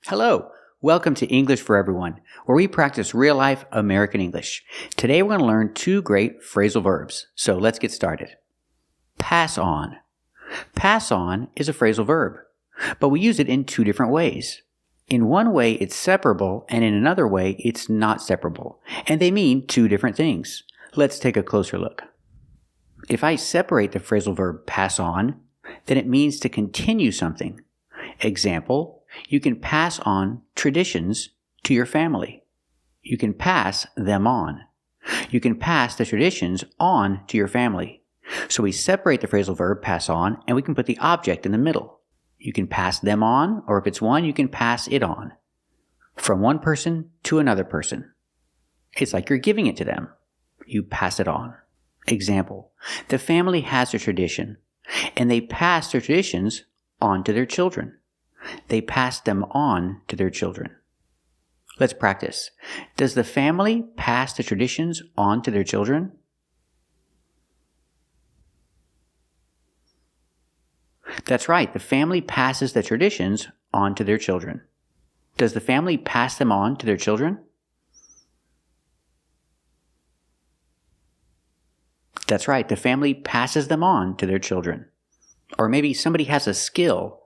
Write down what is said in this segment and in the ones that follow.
Hello, welcome to English for Everyone, where we practice real-life American English. Today we're going to learn two great phrasal verbs, so let's get started. Pass on. Pass on is a phrasal verb, but we use it in two different ways. In one way it's separable, and in another way it's not separable, and they mean two different things. Let's take a closer look. If I separate the phrasal verb pass on, then it means to continue something. Example, you can pass on traditions to your family. You can pass them on. You can pass the traditions on to your family. So we separate the phrasal verb pass on and we can put the object in the middle. You can pass them on, or if it's one, you can pass it on. From one person to another person. It's like you're giving it to them. You pass it on. Example, the family has a tradition and they pass their traditions on to their children. They pass them on to their children. Let's practice. Does the family pass the traditions on to their children? That's right. The family passes the traditions on to their children. Does the family pass them on to their children? That's right. The family passes them on to their children. Or maybe somebody has a skill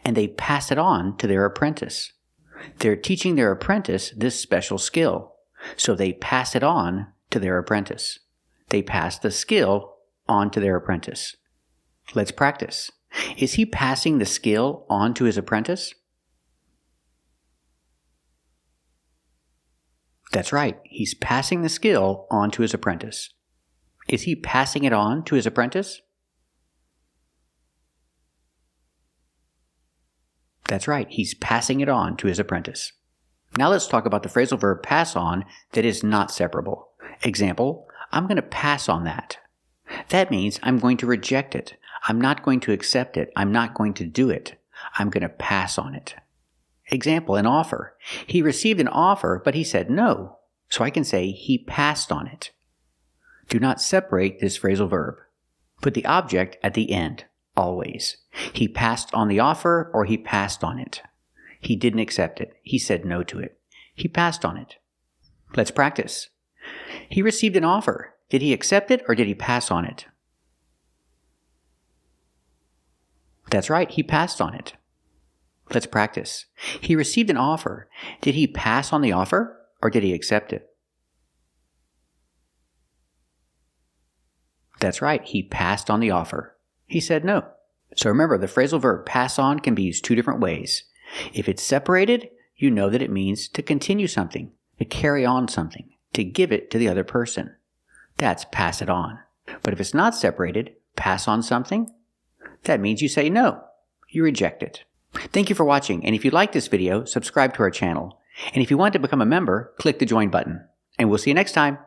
and they pass it on to their apprentice. They're teaching their apprentice this special skill, so they pass it on to their apprentice. They pass the skill on to their apprentice. Let's practice. Is he passing the skill on to his apprentice? That's right. He's passing the skill on to his apprentice. Is he passing it on to his apprentice? That's right, he's passing it on to his apprentice. Now let's talk about the phrasal verb pass on that is not separable. Example, I'm going to pass on that. That means I'm going to reject it. I'm not going to accept it. I'm not going to do it. I'm going to pass on it. Example, an offer. He received an offer, but he said no. So I can say he passed on it. Do not separate this phrasal verb. Put the object at the end. Always. He passed on the offer or he passed on it. He didn't accept it. He said no to it. He passed on it. Let's practice. He received an offer. Did he accept it or did he pass on it? That's right. He passed on it. Let's practice. He received an offer. Did he pass on the offer or did he accept it? That's right. He passed on the offer. He said no. So remember, the phrasal verb pass on can be used two different ways. If it's separated, you know that it means to continue something, to carry on something, to give it to the other person. That's pass it on. But if it's not separated, pass on something, that means you say no. You reject it. Thank you for watching, and if you like this video, subscribe to our channel. And if you want to become a member, click the join button. And we'll see you next time.